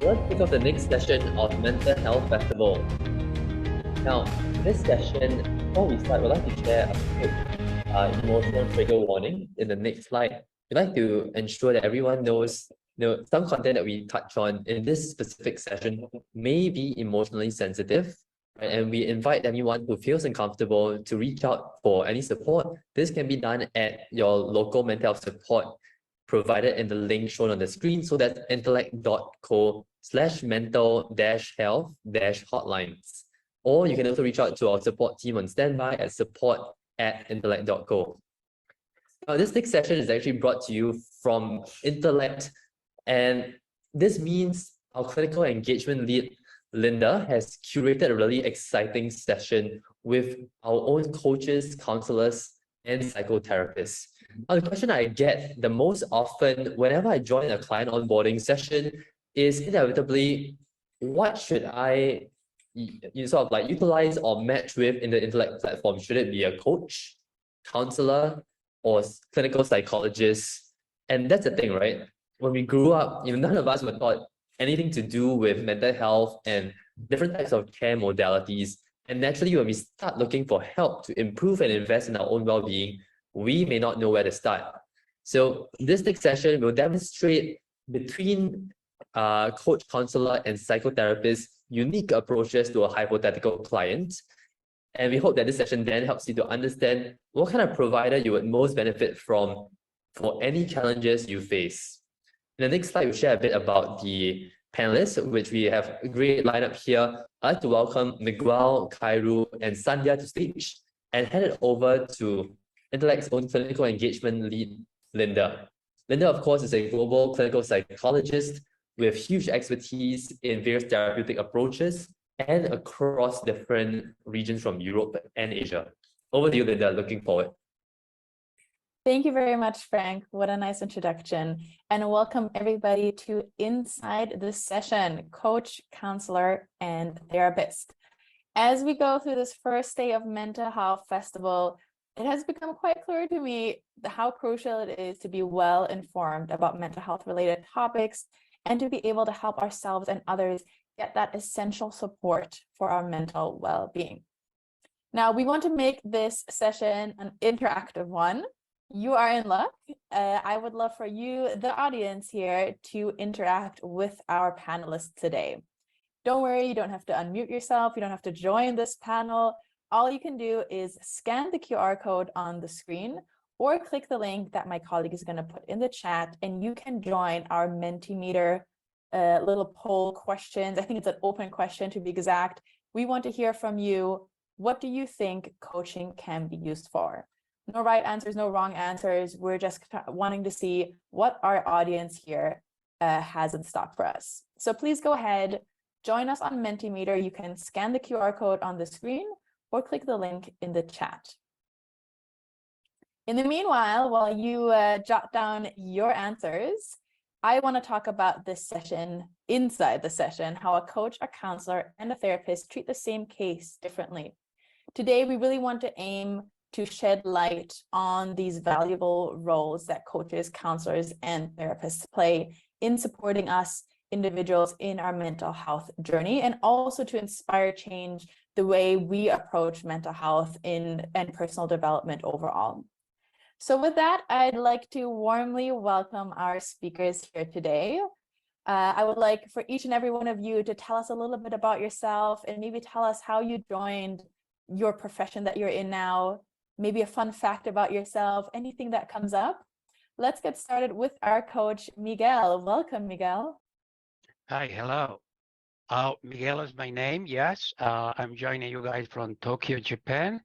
let's kick off the next session of Mental Health Festival. Now, this session, before we start, we'd like to share a quick emotional trigger warning in the next slide. We'd like to ensure that everyone knows some content that we touch on in this specific session may be emotionally sensitive, right? And we invite anyone who feels uncomfortable to reach out for any support. This can be done at your local mental health support provided in the link shown on the screen. So that's intellect.co/mental-health-hotlines. Or you can also reach out to our support team on standby at support@intellect.co. This next session is actually brought to you from Intellect, and this means our clinical engagement lead, Linda, has curated a really exciting session with our own coaches, counselors, and psychotherapists. The question I get the most often whenever I join a client onboarding session is inevitably, what should I sort of like utilize or match with in the Intellect platform? Should it be a coach, counselor, or clinical psychologist? And that's the thing, right? When we grew up, none of us were taught anything to do with mental health and different types of care modalities. And naturally, when we start looking for help to improve and invest in our own well-being, we may not know where to start. So this next session will demonstrate between coach, counselor, and psychotherapist unique approaches to a hypothetical client. And we hope that this session then helps you to understand what kind of provider you would most benefit from for any challenges you face. In the next slide, we'll share a bit about the panelists, which we have a great lineup here. I'd like to welcome Miguel, Kairu, and Sandhya to stage and hand it over to Intellect's own clinical engagement lead, Linda. Linda, of course, is a global clinical psychologist with huge expertise in various therapeutic approaches and across different regions from Europe and Asia. Over to you, Linda. Looking forward. Thank you very much, Frank. What a nice introduction. And welcome everybody to Inside this Session, Coach, Counselor, and Therapist. As we go through this first day of Mental Health Festival, it has become quite clear to me how crucial it is to be well informed about mental health related topics and to be able to help ourselves and others get that essential support for our mental well-being. Now, we want to make this session an interactive one. You are in luck. I would love for you, the audience here, to interact with our panelists today. Don't worry, you don't have to unmute yourself. You don't have to join this panel. All you can do is scan the QR code on the screen or click the link that my colleague is going to put in the chat, and you can join our Mentimeter little poll questions. I think it's an open question to be exact. We want to hear from you. What do you think coaching can be used for? No right answers, no wrong answers. We're just wanting to see what our audience here has in stock for us. So please go ahead, join us on Mentimeter. You can scan the QR code on the screen or click the link in the chat. In the meanwhile, while you jot down your answers, I want to talk about this session, inside the session, how a coach, a counselor, and a therapist treat the same case differently. Today, we really want to aim to shed light on these valuable roles that coaches, counselors, and therapists play in supporting us individuals in our mental health journey, and also to inspire change the way we approach mental health and personal development overall. So with that, I'd like to warmly welcome our speakers here today. I would like for each and every one of you to tell us a little bit about yourself and maybe tell us how you joined your profession that you're in now, maybe a fun fact about yourself, anything that comes up. Let's get started with our coach, Miguel. Welcome, Miguel. Hi, hello. Miguel is my name, yes. I'm joining you guys from Tokyo, Japan.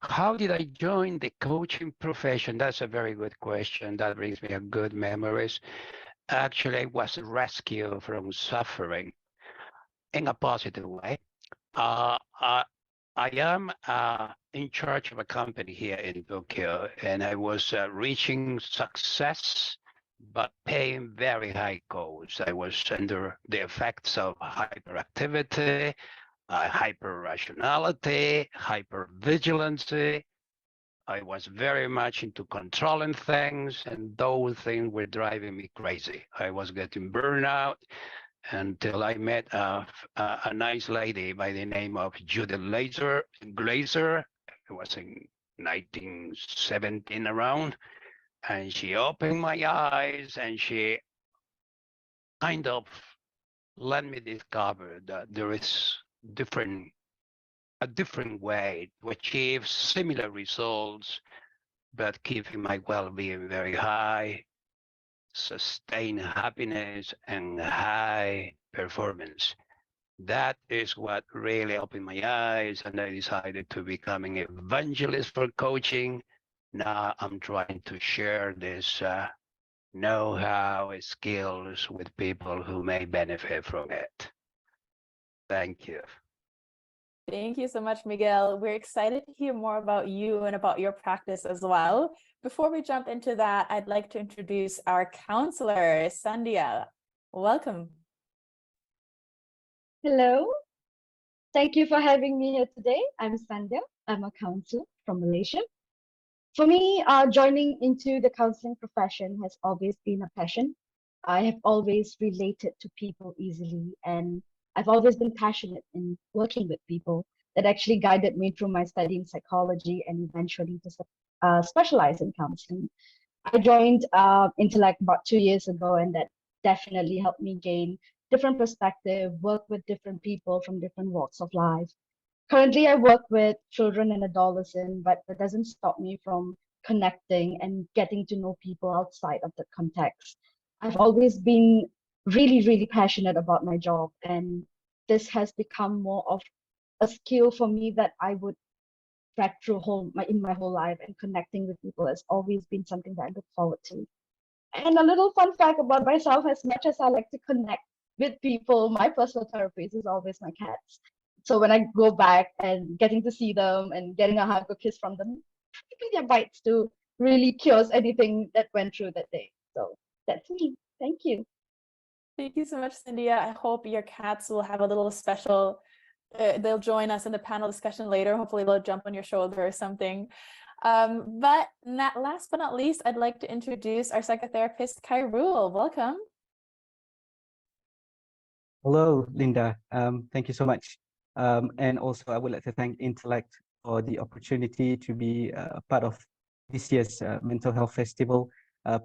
How did I join the coaching profession? That's a very good question. That brings me a good memories. Actually, I was rescued from suffering in a positive way. I am in charge of a company here in Tokyo, and I was reaching success, but paying very high costs. I was under the effects of hyperactivity, hyper-rationality, hyper-vigilancy. I was very much into controlling things, and those things were driving me crazy. I was getting burnout, until I met a nice lady by the name of Judith Glazer. It was in 1917 around, and she opened my eyes, and she kind of let me discover that there is a different way to achieve similar results, but keeping my well-being very high, sustain happiness and high performance. That is what really opened my eyes, and I decided to become an evangelist for coaching. Now I'm trying to share this know-how, skills with people who may benefit from it. Thank you. Thank you so much, Miguel. We're excited to hear more about you and about your practice as well. Before we jump into that, I'd like to introduce our counselor, Sandhya. Welcome. Hello. Thank you for having me here today. I'm Sandhya. I'm a counselor from Malaysia. For me, joining into the counseling profession has always been a passion. I have always related to people easily, and I've always been passionate in working with people. That actually guided me through my study in psychology and eventually to specialize in counseling. I joined Intellect about 2 years ago, and that definitely helped me gain different perspective, work with different people from different walks of life. Currently, I work with children and adolescents, but that doesn't stop me from connecting and getting to know people outside of the context. I've always been really, really passionate about my job, and this has become more of a skill for me that I would track through in my whole life, and connecting with people has always been something that I look forward to. And a little fun fact about myself, as much as I like to connect with people, my personal therapist is always my cats. So when I go back and getting to see them and getting a hug or kiss from them, practically their bites to really cures anything that went through that day. So that's me. Thank you. Thank you so much, Sandhya. I hope your cats will have a little special, they'll join us in the panel discussion later. Hopefully they'll jump on your shoulder or something. But last but not least, I'd like to introduce our psychotherapist, Khairul. Welcome. Hello, Linda. Thank you so much. And also, I would like to thank Intellect for the opportunity to be a part of this year's Mental Health Festival,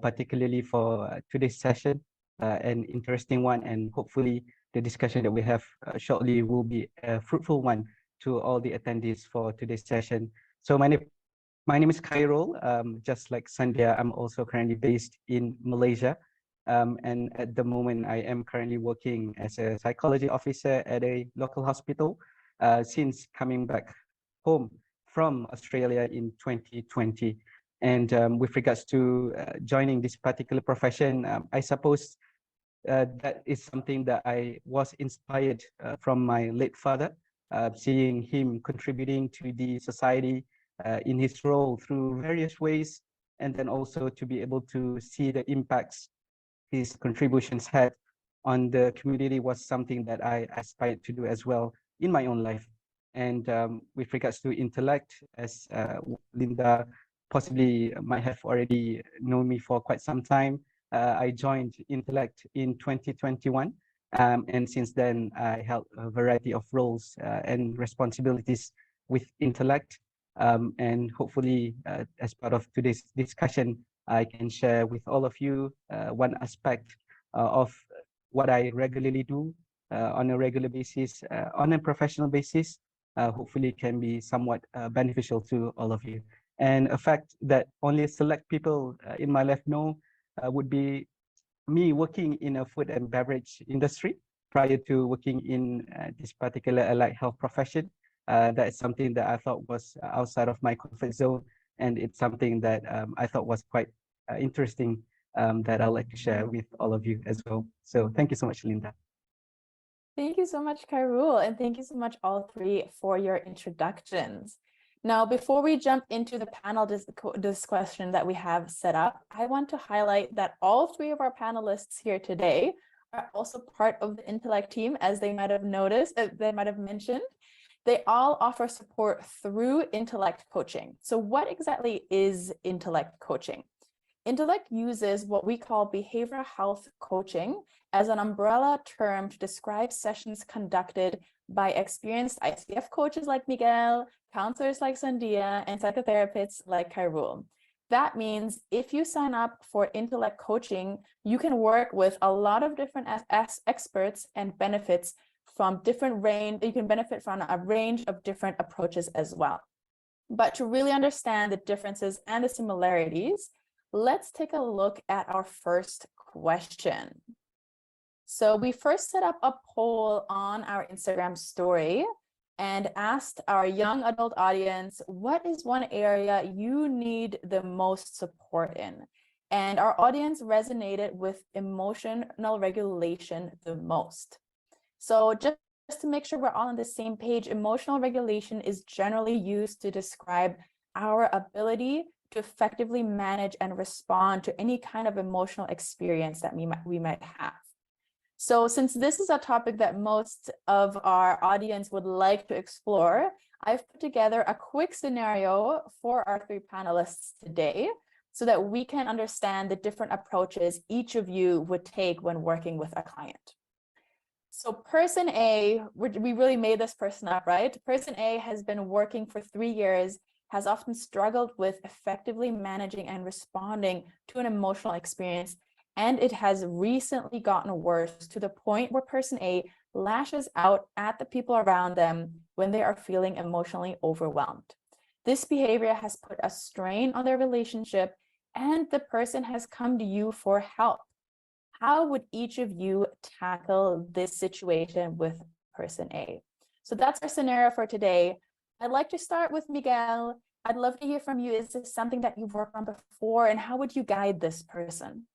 particularly for today's session, an interesting one, and hopefully the discussion that we have shortly will be a fruitful one to all the attendees for today's session. So my name is Khairul. Just like Sandhya, I'm also currently based in Malaysia. And at the moment, I am currently working as a psychology officer at a local hospital since coming back home from Australia in 2020. And with regards to joining this particular profession, I suppose that is something that I was inspired from my late father, seeing him contributing to the society in his role through various ways, and then also to be able to see the impacts his contributions had on the community was something that I aspired to do as well in my own life. And with regards to Intellect, as Linda possibly might have already known me for quite some time, I joined Intellect in 2021. And since then, I held a variety of roles and responsibilities with Intellect. And hopefully, as part of today's discussion, I can share with all of you one aspect of what I regularly do on a regular basis, on a professional basis, hopefully can be somewhat beneficial to all of you. And a fact that only select people in my life know would be me working in a food and beverage industry prior to working in this particular allied health profession. That's something that I thought was outside of my comfort zone, and it's something that I thought was quite interesting that I'd like to share with all of you as well. So thank you so much, Linda. Thank you so much, Khairul, and thank you so much, all three, for your introductions. Now, before we jump into the panel discussion that we have set up, I want to highlight that all three of our panelists here today are also part of the Intellect team, as they might have noticed, they might have mentioned. They all offer support through Intellect coaching. So what exactly is Intellect coaching? Intellect uses what we call behavioral health coaching as an umbrella term to describe sessions conducted by experienced ICF coaches like Miguel, counselors like Sandia, and psychotherapists like Khairul. That means if you sign up for Intellect coaching, you can work with a lot of different experts and benefits from different range. You can benefit from a range of different approaches as well. But to really understand the differences and the similarities, let's take a look at our first question. So we first set up a poll on our Instagram story and asked our young adult audience, what is one area you need the most support in? And our audience resonated with emotional regulation the most. So just to make sure we're all on the same page, emotional regulation is generally used to describe our ability to effectively manage and respond to any kind of emotional experience that we might have. So since this is a topic that most of our audience would like to explore, I've put together a quick scenario for our three panelists today so that we can understand the different approaches each of you would take when working with a client. So person A, we really made this person up, right? Person A has been working for 3 years, has often struggled with effectively managing and responding to an emotional experience, and it has recently gotten worse to the point where person A lashes out at the people around them when they are feeling emotionally overwhelmed. This behavior has put a strain on their relationship, and the person has come to you for help. How would each of you tackle this situation with person A? So that's our scenario for today. I'd like to start with Miguel. I'd love to hear from you. Is this something that you've worked on before, and how would you guide this person?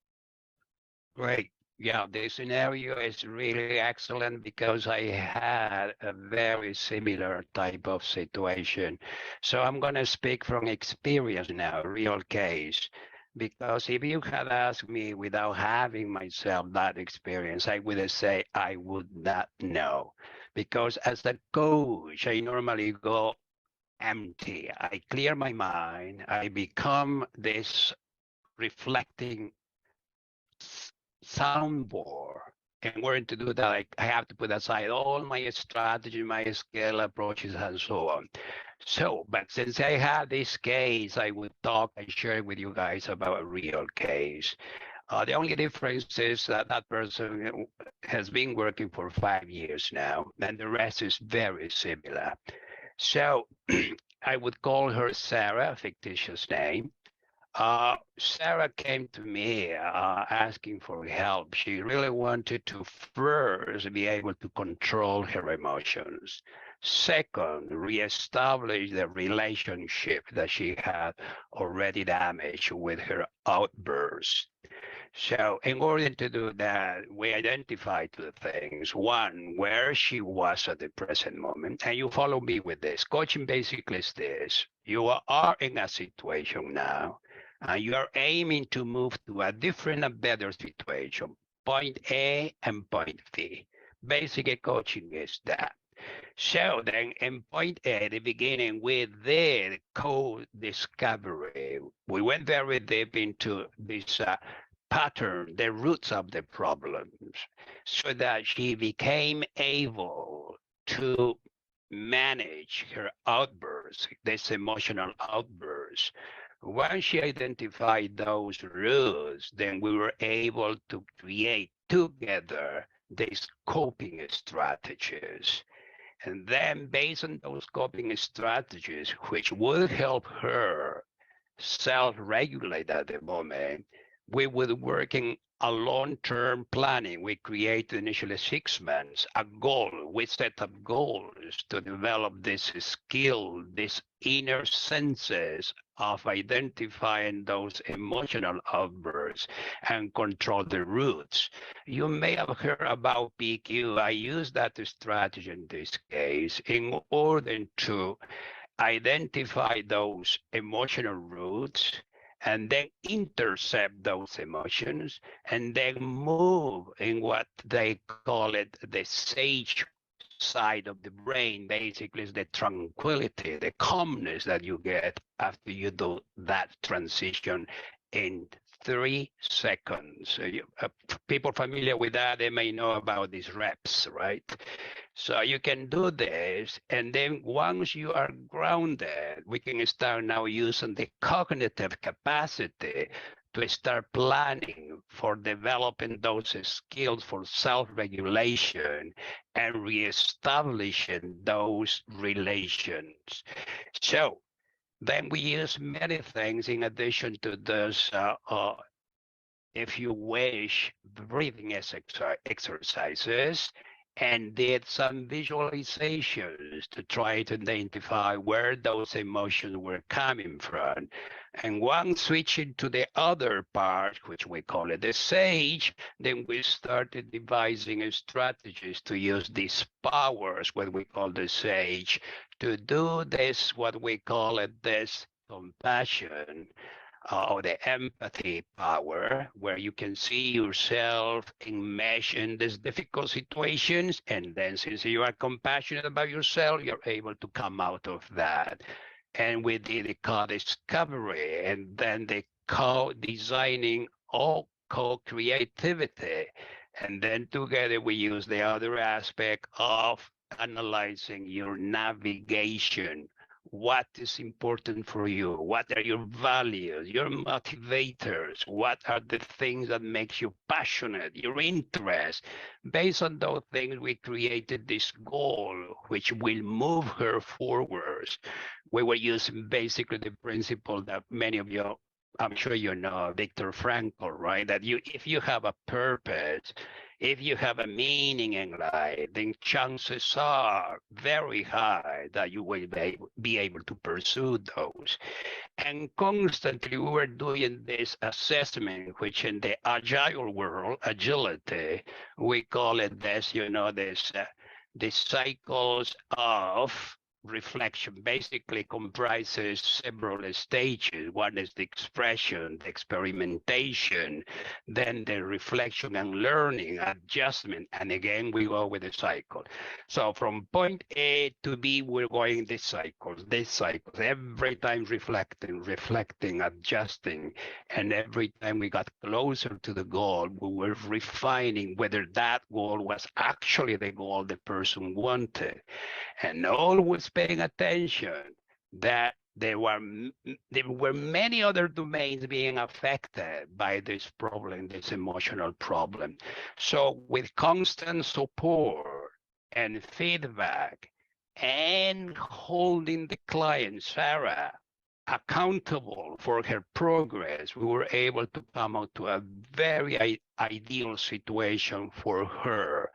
Great. Yeah, the scenario is really excellent because I had a very similar type of situation. So I'm going to speak from experience now, real case. Because if you had asked me without having myself that experience, I would say I would not know. Because as a coach, I normally go empty. I clear my mind. I become this reflecting soundboard. In order to do that, I have to put aside all my strategy, my skill approaches, and so on. So, but since I had this case, I would talk and share with you guys about a real case. The only difference is that that person has been working for 5 years now, and the rest is very similar. So I would call her Sarah, a fictitious name. Sarah came to me asking for help. She really wanted to first be able to control her emotions. Second, reestablish the relationship that she had already damaged with her outbursts. So in order to do that, we identified two things. One, where she was at the present moment. And you follow me with this. Coaching basically is this. You are in a situation now, and you are aiming to move to a different and better situation. Point A and point B. Basically, coaching is that. So then in point A, the beginning, we did co-discovery. We went very deep into this pattern, the roots of the problems, so that she became able to manage her outbursts, this emotional outbursts. Once she identified those roots, then we were able to create together these coping strategies. And then based on those coping strategies, which would help her self-regulate at the moment, we would work in a long-term planning. We created initially 6 months, a goal. We set up goals to develop this skill, these inner senses of identifying those emotional outbursts and control the roots. You may have heard about PQ. I use that strategy in this case in order to identify those emotional roots and then intercept those emotions and then move in what they call it the sage side of the brain. Basically is the tranquility, the calmness that you get after you do that transition in 3 seconds. People familiar with that, they may know about these reps, right? So you can do this, and then once you are grounded, we can start now using the cognitive capacity to start planning for developing those skills for self-regulation and reestablishing those relations. So then we use many things in addition to this, if you wish, breathing exercises, and did some visualizations to try to identify where those emotions were coming from. And once switching to the other part, which we call it the sage, then we started devising strategies to use these powers, what we call the sage, to do this, what we call it, this compassion, or the empathy power, where you can see yourself enmeshed in these difficult situations, and then since you are compassionate about yourself, you're able to come out of that. And we did the co-discovery, and then the co-designing or co-creativity. And then together we use the other aspect of analyzing your navigation. What is important for you? What are your values, your motivators? What are the things that makes you passionate, your interests? Based on those things, we created this goal, which will move her forwards. We were using basically the principle that many of you, I'm sure you know, Viktor Frankl, right? That if you have a purpose, if you have a meaning in life, then chances are very high that you will be able to pursue those. And constantly we were doing this assessment, which in the agile world, agility, we call it this, the cycles of reflection basically comprises several stages. One is the expression, the experimentation, then the reflection and learning, adjustment, and again we go with the cycle. So from point A to B, we're going these cycles, every time reflecting, adjusting, and every time we got closer to the goal, we were refining whether that goal was actually the goal the person wanted. And always paying attention that there were many other domains being affected by this problem, this emotional problem. So with constant support and feedback and holding the client, Sarah, accountable for her progress, we were able to come out to a very ideal situation for her.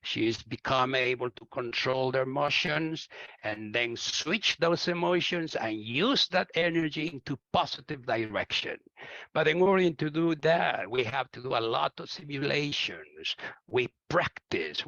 She's become able to control their emotions and then switch those emotions and use that energy into positive direction. But in order to do that, we have to do a lot of simulations. We practice,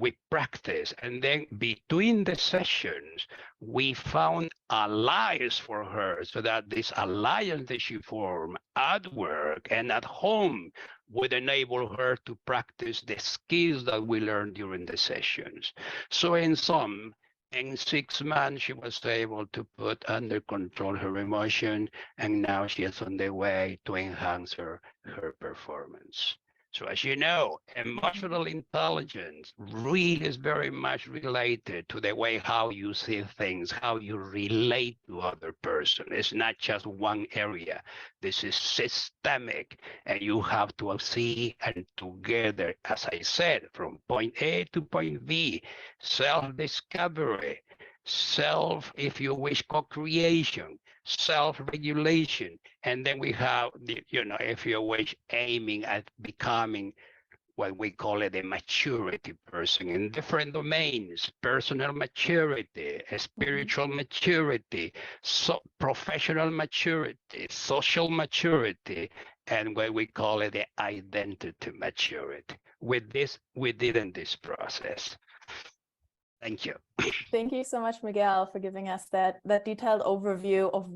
and then between the sessions, we found allies for her so that this alliance that she formed at work and at home would enable her to practice the skills that we learned during the sessions. So in 6 months, she was able to put under control her emotion, and now she is on the way to enhance her performance. So as you know, emotional intelligence really is very much related to the way how you see things, how you relate to other person. It's not just one area. This is systemic, and you have to see and together, as I said, from point A to point B, self-discovery, if you wish, co-creation, self-regulation, and then we have the, if you wish, aiming at becoming what we call it a maturity person in different domains: personal maturity, spiritual maturity, professional maturity, social maturity, and what we call it the identity maturity. With this, we did in this process. Thank you. Thank you so much, Miguel, for giving us that detailed overview of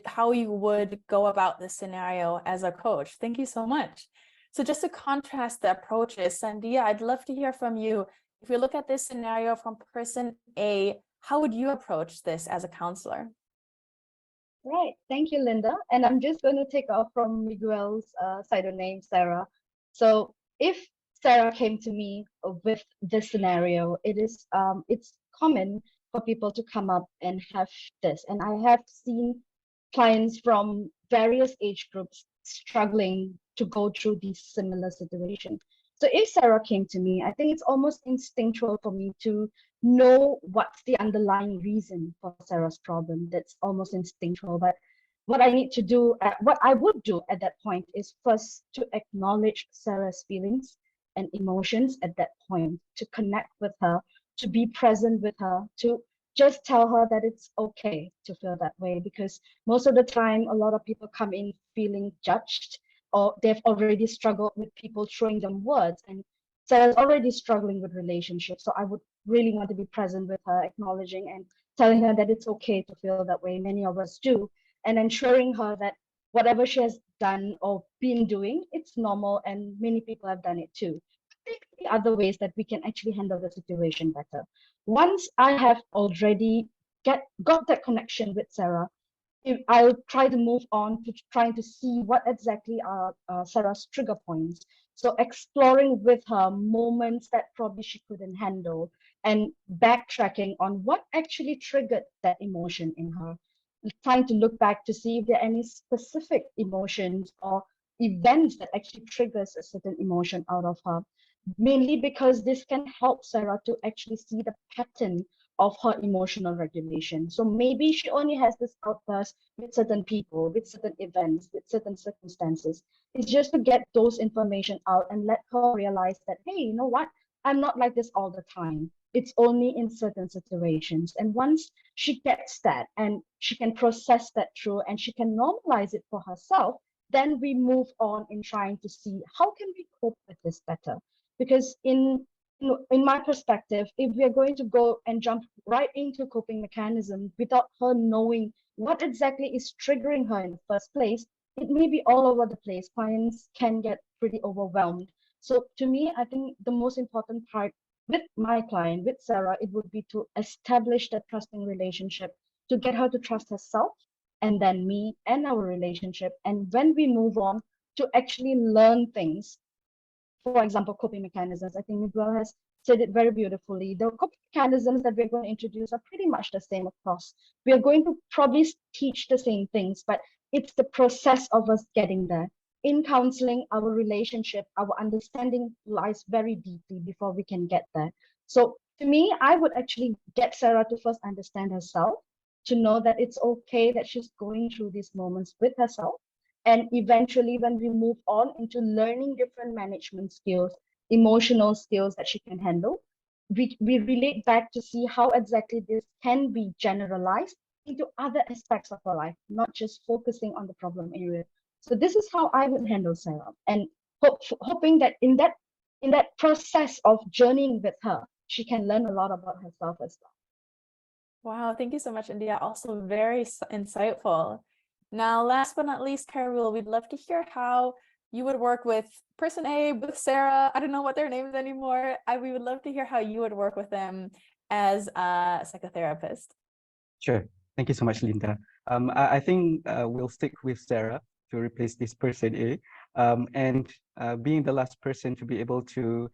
how you would go about this scenario as a coach. Thank you so much. So just to contrast the approaches, Sandia, I'd love to hear from you. If we look at this scenario from person A, how would you approach this as a counselor? Right. Thank you, Linda. And I'm just going to take off from Miguel's pseudonym, Sarah. So if Sarah came to me with this scenario, it's common for people to come up and have this. And I have seen clients from various age groups struggling to go through these similar situations. So if Sarah came to me, I think it's almost instinctual for me to know what's the underlying reason for Sarah's problem. That's almost instinctual. But what I need to do, what I would do at that point is first to acknowledge Sarah's feelings and emotions at that point, to connect with her, to be present with her, to just tell her that it's okay to feel that way. Because most of the time, a lot of people come in feeling judged, or they've already struggled with people throwing them words. And Sarah's already struggling with relationships. So I would really want to be present with her, acknowledging and telling her that it's okay to feel that way. Many of us do, and ensuring her that whatever she has done or been doing, it's normal, and many people have done it too. There could be other ways that we can actually handle the situation better. Once I have already got that connection with Sarah, I'll try to move on to trying to see what exactly are Sarah's trigger points. So exploring with her moments that probably she couldn't handle, and backtracking on what actually triggered that emotion in her. Trying to look back to see if there are any specific emotions or events that actually triggers a certain emotion out of her. Mainly because this can help Sarah to actually see the pattern of her emotional regulation. So maybe she only has this outburst with certain people, with certain events, with certain circumstances. It's just to get those information out and let her realize that, hey, you know what? I'm not like this all the time. It's only in certain situations. And once she gets that and she can process that through and she can normalize it for herself, then we move on in trying to see how can we cope with this better. Because in my perspective, if we are going to go and jump right into coping mechanism without her knowing what exactly is triggering her in the first place, it may be all over the place. Clients can get pretty overwhelmed. So to me, I think the most important part with my client, with Sarah, it would be to establish that trusting relationship, to get her to trust herself and then me and our relationship. And when we move on to actually learn things, for example, coping mechanisms. I think Miguel has said it very beautifully. The coping mechanisms that we're going to introduce are pretty much the same across. We are going to probably teach the same things, but it's the process of us getting there. In counseling, our relationship, our understanding lies very deeply before we can get there. So to me, I would actually get Sarah to first understand herself, to know that it's okay that she's going through these moments with herself. And eventually, when we move on into learning different management skills, emotional skills that she can handle, we relate back to see how exactly this can be generalized into other aspects of her life, not just focusing on the problem area. So this is how I would handle Sarah, and hoping that in that process of journeying with her, she can learn a lot about herself as well. Wow, thank you so much, India. Also very insightful. Now, last but not least, Carol, we'd love to hear how you would work with person A, with Sarah. I don't know what their names anymore. We would love to hear how you would work with them as a psychotherapist. Sure. Thank you so much, Linda. I think we'll stick with Sarah to replace this person A. And being the last person to be able to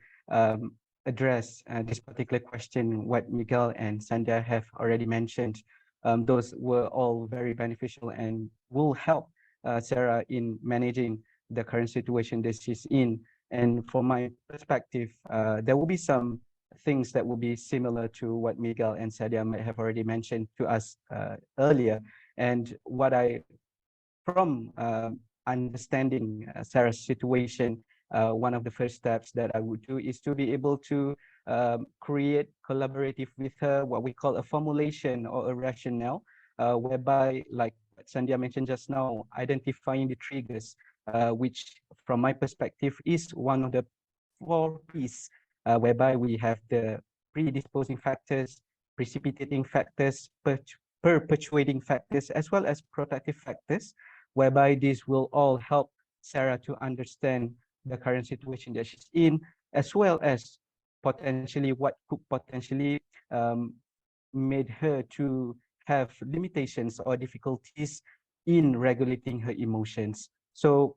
address this particular question, what Miguel and Sandhya have already mentioned, those were all very beneficial and will help Sarah in managing the current situation that she's in. And from my perspective, there will be some things that will be similar to what Miguel and Sandhya might have already mentioned to us earlier. And from understanding Sarah's situation, one of the first steps that I would do is to be able to create collaborative with her, what we call a formulation or a rationale, whereby, like what Sandhya mentioned just now, identifying the triggers, which from my perspective is one of the 4 P's, whereby we have the predisposing factors, precipitating factors, perpetuating factors, as well as protective factors, whereby these will all help Sarah to understand the current situation that she's in, as well as potentially what could potentially made her to have limitations or difficulties in regulating her emotions. So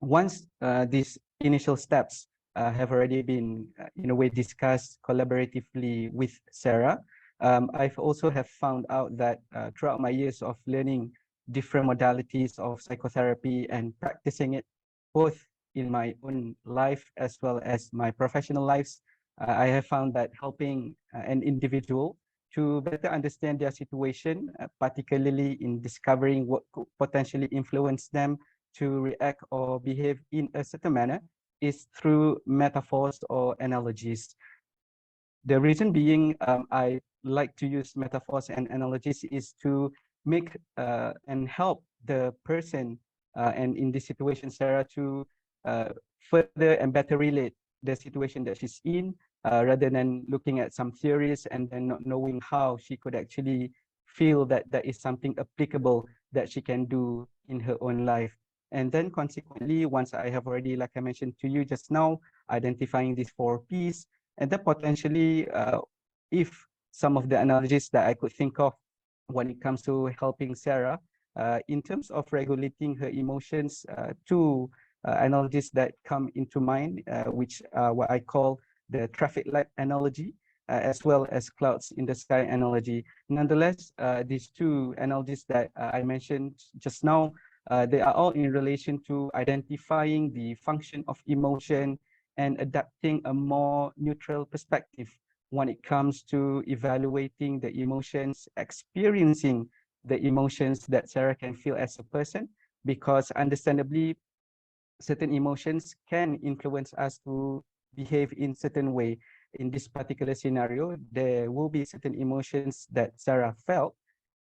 once these initial steps have already been, in a way, discussed collaboratively with Sarah, I've also have found out that throughout my years of learning different modalities of psychotherapy and practicing it both in my own life as well as my professional lives, I have found that helping an individual to better understand their situation, particularly in discovering what could potentially influence them to react or behave in a certain manner, is through metaphors or analogies. The reason being, I like to use metaphors and analogies is to make and help the person, and in this situation, Sarah, to further and better relate the situation that she's in, rather than looking at some theories and then not knowing how she could actually feel that that is something applicable that she can do in her own life. And then consequently, once I have already, like I mentioned to you just now, identifying these 4 Ps, and then potentially, if some of the analogies that I could think of when it comes to helping Sarah, in terms of regulating her emotions, 2 analogies that come into mind, which are what I call the traffic light analogy, as well as clouds in the sky analogy. Nonetheless, these 2 analogies that I mentioned just now, they are all in relation to identifying the function of emotion and adapting a more neutral perspective when it comes to evaluating the emotions, experiencing the emotions that Sarah can feel as a person, because understandably, certain emotions can influence us to behave in certain way. In this particular scenario, there will be certain emotions that Sarah felt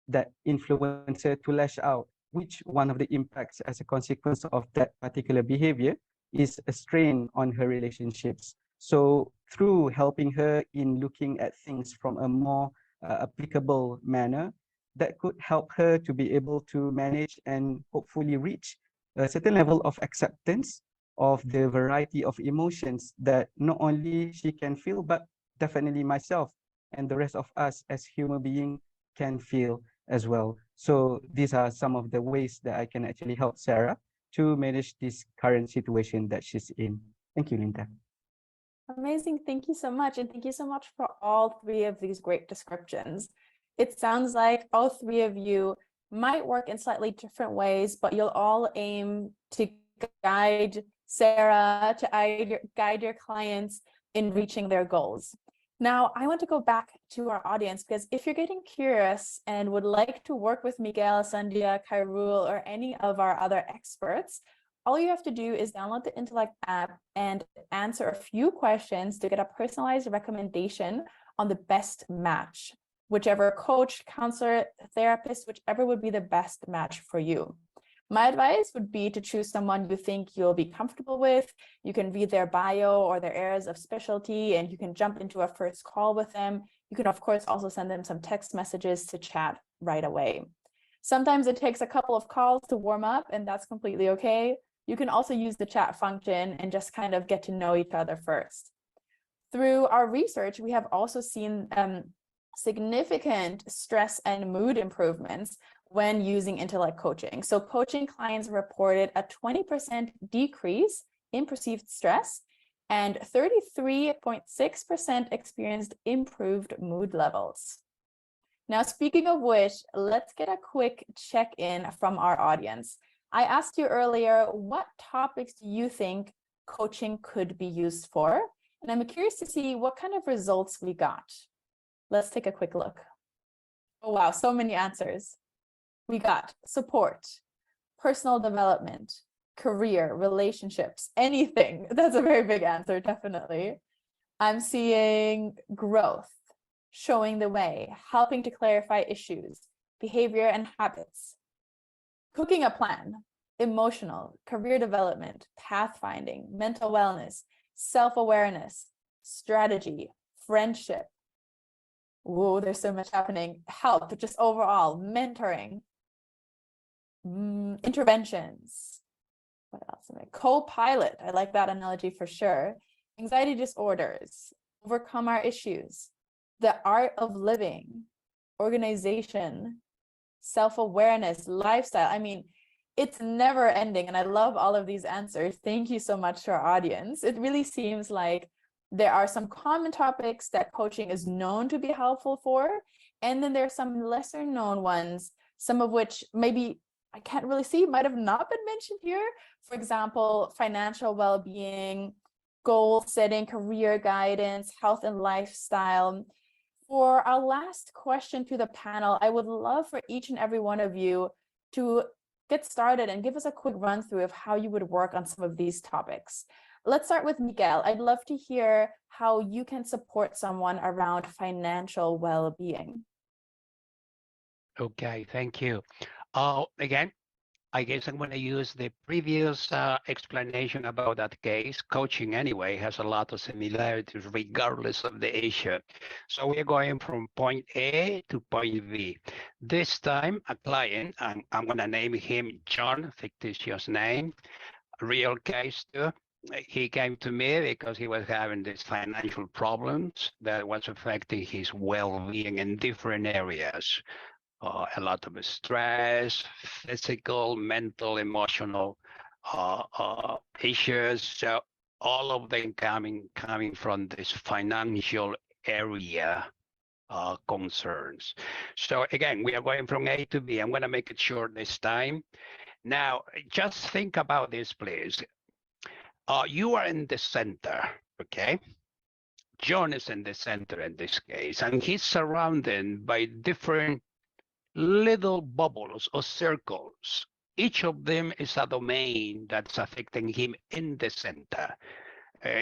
that influence her to lash out, which one of the impacts as a consequence of that particular behavior is a strain on her relationships. So through helping her in looking at things from a more applicable manner, that could help her to be able to manage and hopefully reach a certain level of acceptance of the variety of emotions that not only she can feel, but definitely myself and the rest of us as human beings can feel as well. So these are some of the ways that I can actually help Sarah to manage this current situation that she's in. Thank you, Linda. Amazing. Thank you so much. And thank you so much for all 3 of these great descriptions. It sounds like all 3 of you might work in slightly different ways, but you'll all aim to guide Sarah, to guide your clients in reaching their goals. Now, I want to go back to our audience, because if you're getting curious and would like to work with Miguel, Sandia, Khairul, or any of our other experts, all you have to do is download the Intellect app and answer a few questions to get a personalized recommendation on the best match, whichever coach, counselor, therapist, whichever would be the best match for you. My advice would be to choose someone you think you'll be comfortable with. You can read their bio or their areas of specialty, and you can jump into a first call with them. You can, of course, also send them some text messages to chat right away. Sometimes it takes a couple of calls to warm up, and that's completely okay. You can also use the chat function and just kind of get to know each other first. Through our research, we have also seen significant stress and mood improvements when using Intellect coaching. So coaching clients reported a 20% decrease in perceived stress, and 33.6% experienced improved mood levels. Now, speaking of which, let's get a quick check-in from our audience. I asked you earlier, what topics do you think coaching could be used for? And I'm curious to see what kind of results we got. Let's take a quick look. Oh, wow, so many answers. We got support, personal development, career, relationships, anything. That's a very big answer, definitely. I'm seeing growth, showing the way, helping to clarify issues, behavior and habits, cooking a plan, emotional, career development, pathfinding, mental wellness, self-awareness, strategy, friendship. Whoa, there's so much happening. Help, just overall, mentoring, interventions. What else am I? Co-pilot. I like that analogy for sure. Anxiety disorders, overcome our issues, the art of living, organization, self-awareness, lifestyle. I mean, it's never ending. And I love all of these answers. Thank you so much to our audience. It really seems like there are some common topics that coaching is known to be helpful for. And then there are some lesser known ones, some of which maybe I can't really see, might have not been mentioned here. For example, financial well-being, goal setting, career guidance, health and lifestyle. For our last question to the panel, I would love for each and every one of you to get started and give us a quick run through of how you would work on some of these topics. Let's start with Miguel. I'd love to hear how you can support someone around financial well-being. Okay, thank you. Again, I guess I'm going to use the previous explanation about that case. Coaching anyway has a lot of similarities regardless of the issue. So we're going from point A to point B. This time a client, I'm going to name him John, fictitious name, real case too. He came to me because he was having these financial problems that was affecting his well-being in different areas. A lot of stress, physical, mental, emotional issues. So all of them coming from this financial area concerns. So again, we are going from A to B. I'm going to make it short this time. Now, just think about this, please. You are in the center, okay? John is in the center in this case, and he's surrounded by different little bubbles or circles. Each of them is a domain that's affecting him in the center.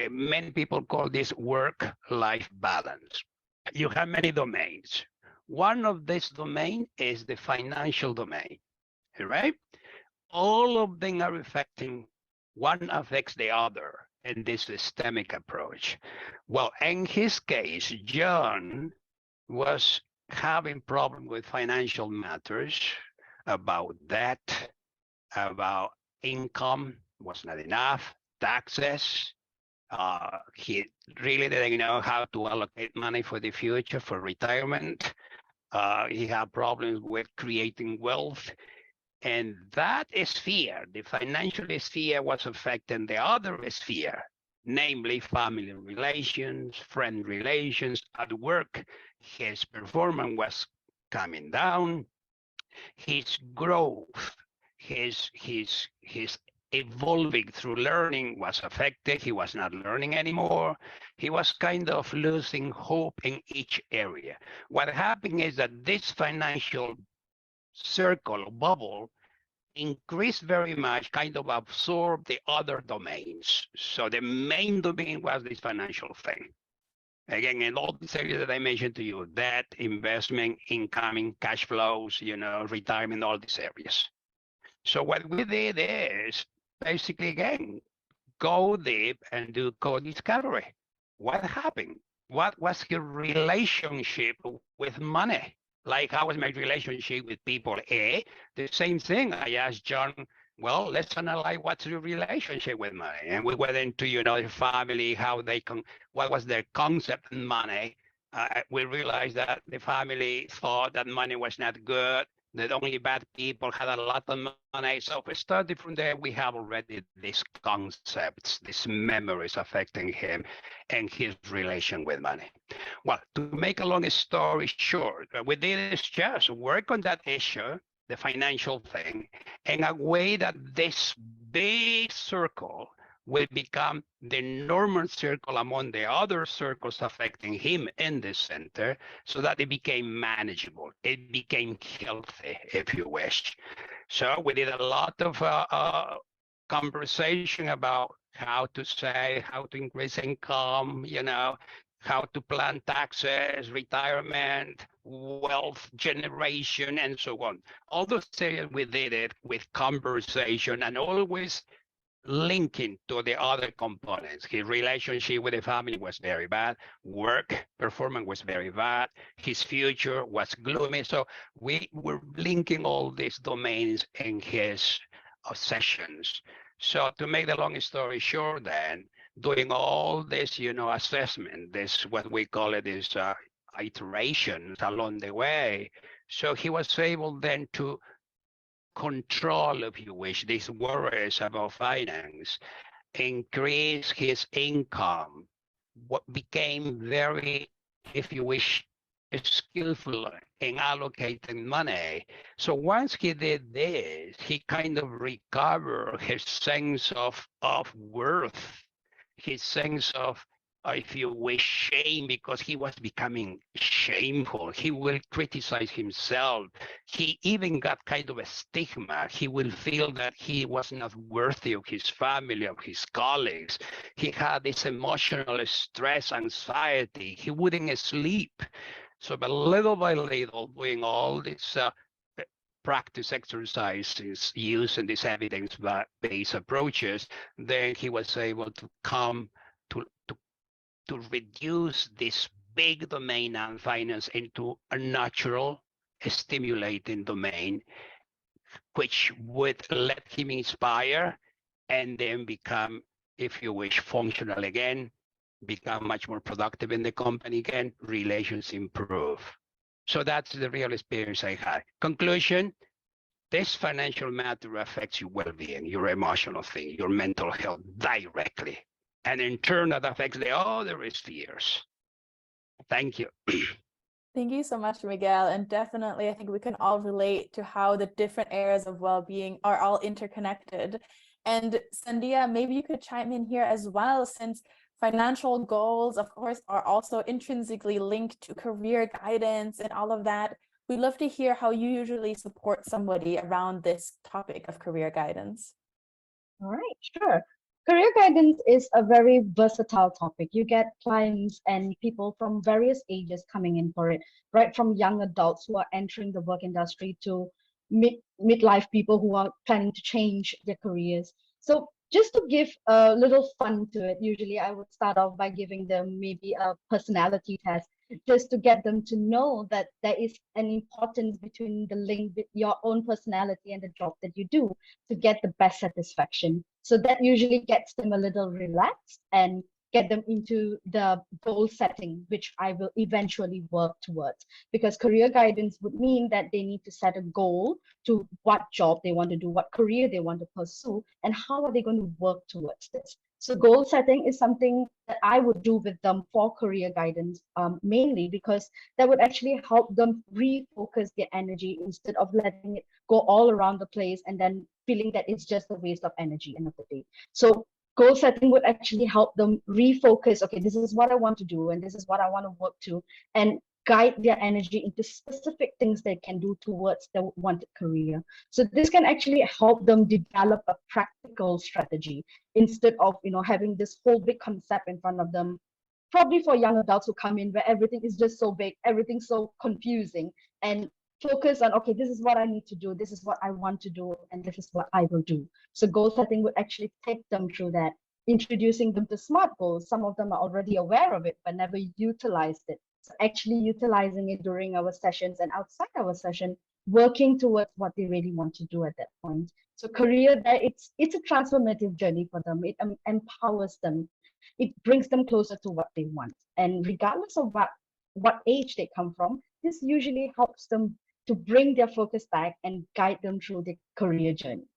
Many people call this work-life balance. You have many domains. One of this domain is the financial domain, right? All of them are affecting, one affects the other in this systemic approach. Well, in his case, John was having problem with financial matters, about debt, about income was not enough, taxes. He really didn't know how to allocate money for the future, for retirement. He had problems with creating wealth. And that sphere, the financial sphere, was affecting the other sphere, namely family relations, friend relations, at work. His performance was coming down. His growth, his evolving through learning was affected. He was not learning anymore. He was kind of losing hope in each area. What happened is that this financial circle, bubble, increased very much, kind of absorbed the other domains. So the main domain was this financial thing. Again, in all these areas that I mentioned to you, debt, investment, incoming, cash flows, retirement, all these areas. So what we did is basically, again, go deep and do co-discovery. What happened? What was your relationship with money? Like, how was my relationship with people? The same thing. I asked John, well, let's analyze what's your relationship with money. And we went into, the family, how they what was their concept in money. We realized that the family thought that money was not good, that only bad people had a lot of money. So if we started from there, we have already these concepts, these memories affecting him and his relation with money. Well, to make a long story short, what we did is just work on that issue, the financial thing, in a way that this big circle will become the normal circle among the other circles affecting him in the center, so that it became manageable. It became healthy, if you wish. So we did a lot of conversation about how to save, how to increase income, how to plan taxes, retirement, wealth generation, and so on. All those areas we did it with conversation and always linking to the other components. His relationship with the family was very bad. Work performance was very bad. His future was gloomy. So we were linking all these domains in his sessions. So to make the long story short, then, doing all this, assessment, this, what we call it is iterations along the way. So he was able then to control, if you wish, these worries about finance, increase his income, what became very, if you wish, skillful in allocating money. So once he did this, he kind of recovered his sense of worth, his sense of, if you wish, shame, because he was becoming shameful. He will criticize himself. He even got kind of a stigma. He will feel that he was not worthy of his family, of his colleagues. He had this emotional stress, anxiety. He wouldn't sleep. So, but little by little, doing all these practice exercises using these evidence-based approaches, then he was able to come to reduce this big domain on finance into a natural, stimulating domain, which would let him inspire and then become, if you wish, functional again, become much more productive in the company again, relations improve. So that's the real experience I had. Conclusion, this financial matter affects your well-being, your emotional thing, your mental health directly. And in turn, that affects the other spheres. Thank you. Thank you so much, Miguel. And definitely, I think we can all relate to how the different areas of well-being are all interconnected. And Sandia, maybe you could chime in here as well, since financial goals, of course, are also intrinsically linked to career guidance and all of that. We'd love to hear how you usually support somebody around this topic of career guidance. All right, sure. Career guidance is a very versatile topic. You get clients and people from various ages coming in for it, right from young adults who are entering the work industry to midlife people who are planning to change their careers. So just to give a little fun to it, usually I would start off by giving them maybe a personality test, just to get them to know that there is an importance between the link with your own personality and the job that you do to get the best satisfaction. So that usually gets them a little relaxed and get them into the goal setting, which I will eventually work towards. Because career guidance would mean that they need to set a goal to what job they want to do, what career they want to pursue, and how are they going to work towards this. So goal setting is something that I would do with them for career guidance, mainly because that would actually help them refocus their energy instead of letting it go all around the place and then feeling that it's just a waste of energy end of the day. So goal setting would actually help them refocus. Okay, this is what I want to do and this is what I want to work to, and guide their energy into specific things they can do towards their wanted career. So this can actually help them develop a practical strategy instead of having this whole big concept in front of them. Probably for young adults who come in where everything is just so big, everything's so confusing, and focus on, okay, this is what I need to do, this is what I want to do, and this is what I will do. So goal setting would actually take them through that, introducing them to SMART goals. Some of them are already aware of it, but never utilized it. So actually utilizing it during our sessions and outside our session, working towards what they really want to do at that point. So career, it's a transformative journey for them. It empowers them. It brings them closer to what they want. And regardless of what age they come from, this usually helps them to bring their focus back and guide them through their career journey.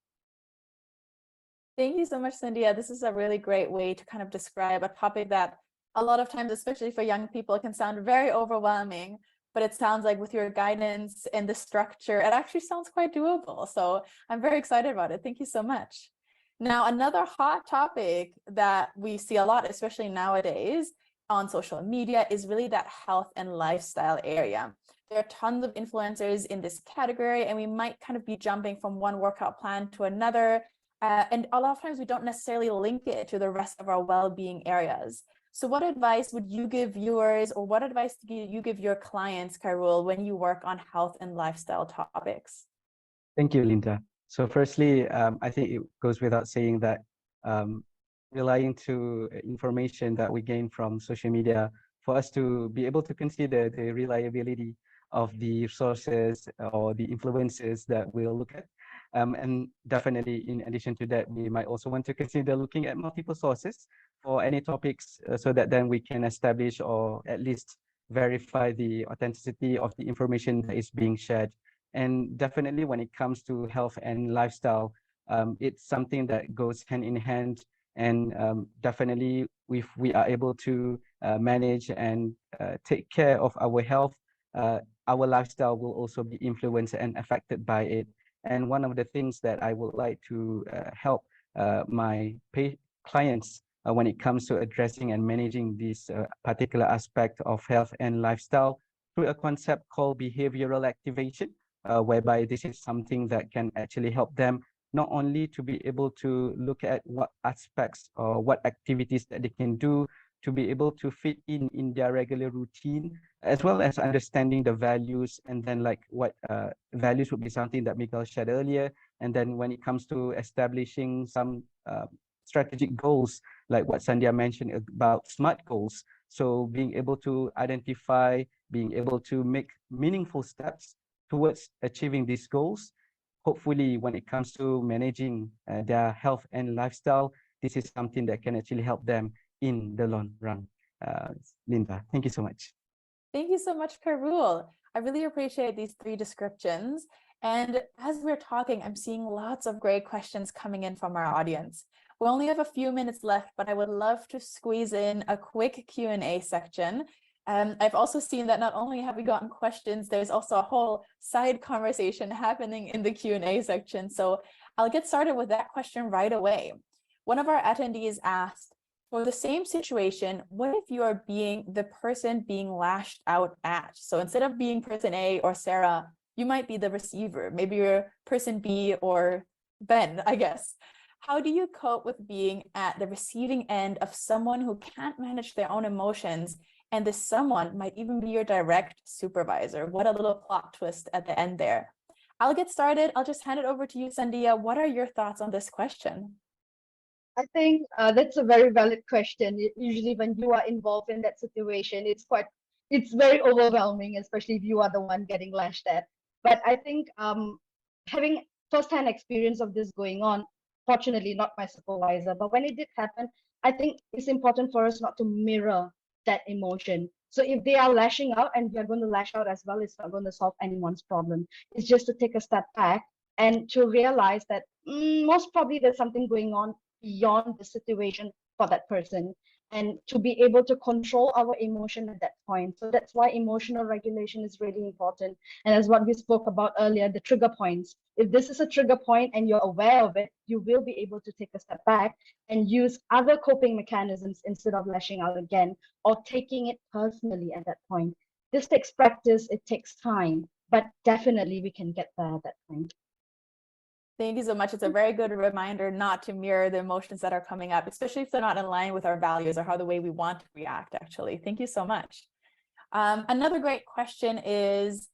Thank you so much, Cynthia. This is a really great way to kind of describe a topic that a lot of times, especially for young people, can sound very overwhelming, but it sounds like with your guidance and the structure, it actually sounds quite doable. So I'm very excited about it. Thank you so much. Now, another hot topic that we see a lot, especially nowadays on social media, is really that health and lifestyle area. There are tons of influencers in this category, and we might kind of be jumping from one workout plan to another. And a lot of times we don't necessarily link it to the rest of our well-being areas. So what advice would you give viewers, or what advice do you give your clients, Khairul, when you work on health and lifestyle topics? Thank you, Linda. So firstly, I think it goes without saying that relying to information that we gain from social media, for us to be able to consider the reliability of the sources or the influences that we'll look at. And definitely, in addition to that, we might also want to consider looking at multiple sources for any topics so that then we can establish or at least verify the authenticity of the information that is being shared. And definitely when it comes to health and lifestyle, it's something that goes hand in hand. And definitely if we are able to manage and take care of our health, our lifestyle will also be influenced and affected by it. And one of the things that I would like to help my clients when it comes to addressing and managing this particular aspect of health and lifestyle through a concept called behavioral activation, whereby this is something that can actually help them not only to be able to look at what aspects or what activities that they can do to be able to fit in their regular routine, as well as understanding the values. And then like what values would be something that Miguel shared earlier. And then when it comes to establishing some strategic goals, like what Sandhya mentioned about SMART goals. So being able to identify, being able to make meaningful steps towards achieving these goals. Hopefully, when it comes to managing their health and lifestyle, this is something that can actually help them in the long run. Linda, thank you so much. Thank you so much, Karul. I really appreciate these 3 descriptions. And as we're talking, I'm seeing lots of great questions coming in from our audience. We only have a few minutes left, but I would love to squeeze in a quick Q&A section. I've also seen that not only have we gotten questions, there's also a whole side conversation happening in the Q&A section. So I'll get started with that question right away. One of our attendees asked, for the same situation, what if you are being the person being lashed out at? So instead of being person A or Sarah, you might be the receiver. Maybe you're person B or Ben, I guess. How do you cope with being at the receiving end of someone who can't manage their own emotions, and this someone might even be your direct supervisor? What a little plot twist at the end there. I'll get started. I'll just hand it over to you, Sandhya. What are your thoughts on this question? I think that's a very valid question. Usually when you are involved in that situation, it's very overwhelming, especially if you are the one getting lashed at. But I think having first-hand experience of this going on, fortunately not my supervisor, but when it did happen, I think it's important for us not to mirror that emotion. So if they are lashing out and we are going to lash out as well, it's not going to solve anyone's problem. It's just to take a step back and to realize that most probably there's something going on beyond the situation for that person, and to be able to control our emotion at that point. So that's why emotional regulation is really important. And as what we spoke about earlier, the trigger points. If this is a trigger point and you're aware of it, you will be able to take a step back and use other coping mechanisms instead of lashing out again or taking it personally at that point. This takes practice, it takes time, but definitely we can get there at that point. Thank you so much. It's a very good reminder not to mirror the emotions that are coming up, especially if they're not in line with our values or how the way we want to react, actually. Thank you so much. Another great question is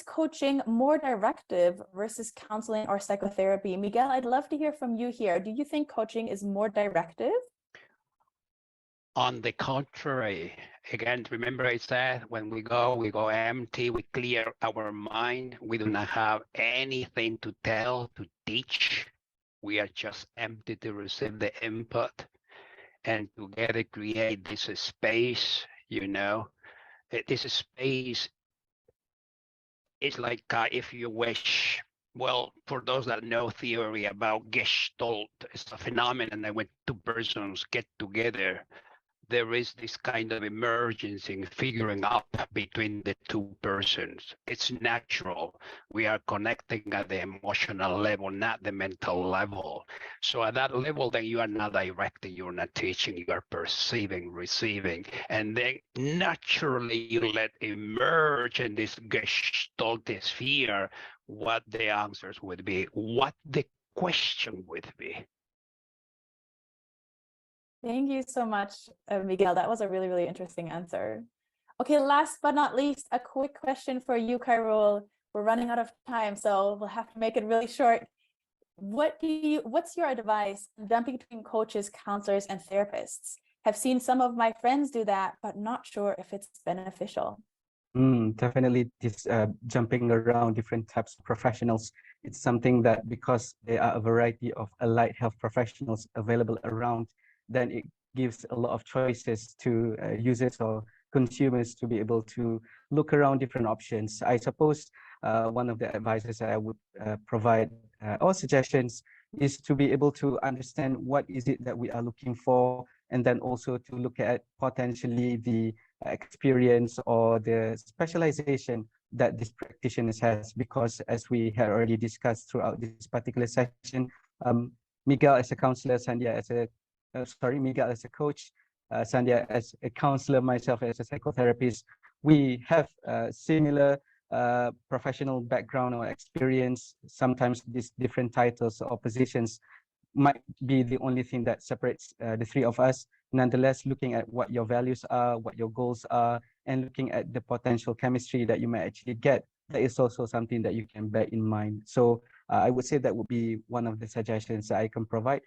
coaching more directive versus counseling or psychotherapy? Miguel, I'd love to hear from you here. Do you think coaching is more directive? On the contrary, again, remember I said when we go empty, we clear our mind. We do not have anything to tell, to teach. We are just empty to receive the input and together create this space, This space is like, if you wish, well, for those that know theory about Gestalt, it's a phenomenon that when 2 persons get together, there is this kind of emergence in figuring out between the 2 persons. It's natural. We are connecting at the emotional level, not the mental level. So at that level, then you are not directing, you're not teaching, you are perceiving, receiving. And then naturally you let emerge in this Gestalt sphere what the answers would be, what the question would be. Thank you so much, Miguel. That was a really, really interesting answer. Okay, last but not least, a quick question for you, Karul. We're running out of time, so we'll have to make it really short. What's your advice on jumping between coaches, counselors, and therapists? Have seen some of my friends do that, but not sure if it's beneficial. Definitely this jumping around different types of professionals. It's something that because there are a variety of allied health professionals available around, then it gives a lot of choices to users or consumers to be able to look around different options. I suppose one of the advices that I would provide or suggestions is to be able to understand what is it that we are looking for, and then also to look at potentially the experience or the specialization that this practitioners has, because as we had already discussed throughout this particular session, Miguel as a counselor, Sandhya as a Miguel as a coach, Sandhya as a counselor, myself as a psychotherapist, we have similar professional background or experience. Sometimes these different titles or positions might be the only thing that separates the three of us. Nonetheless, looking at what your values are, what your goals are, and looking at the potential chemistry that you might actually get, that is also something that you can bear in mind. So I would say that would be one of the suggestions that I can provide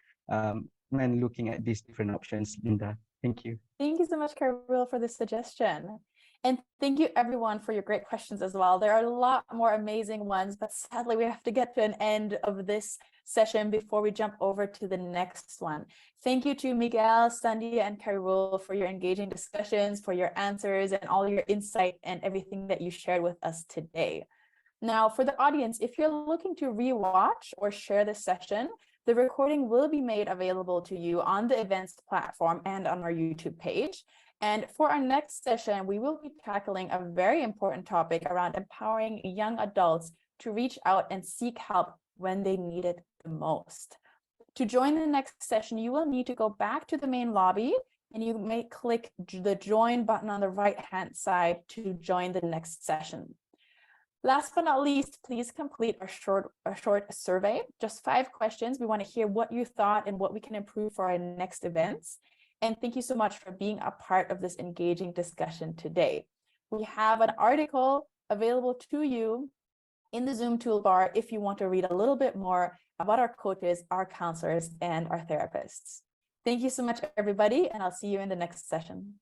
when looking at these different options, Linda. Thank you. Thank you so much, Carol, for this suggestion. And thank you everyone for your great questions as well. There are a lot more amazing ones, but sadly we have to get to an end of this session before we jump over to the next one. Thank you to Miguel, Sandhya, and Carol for your engaging discussions, for your answers, and all your insight and everything that you shared with us today. Now, for the audience, if you're looking to rewatch or share this session, the recording will be made available to you on the events platform and on our YouTube page. And for our next session, we will be tackling a very important topic around empowering young adults to reach out and seek help when they need it the most. To join the next session, you will need to go back to the main lobby, and you may click the join button on the right-hand side to join the next session. Last but not least, please complete a short survey, just 5 questions. We want to hear what you thought and what we can improve for our next events. And thank you so much for being a part of this engaging discussion today. We have an article available to you in the Zoom toolbar if you want to read a little bit more about our coaches, our counselors, and our therapists. Thank you so much, everybody, and I'll see you in the next session.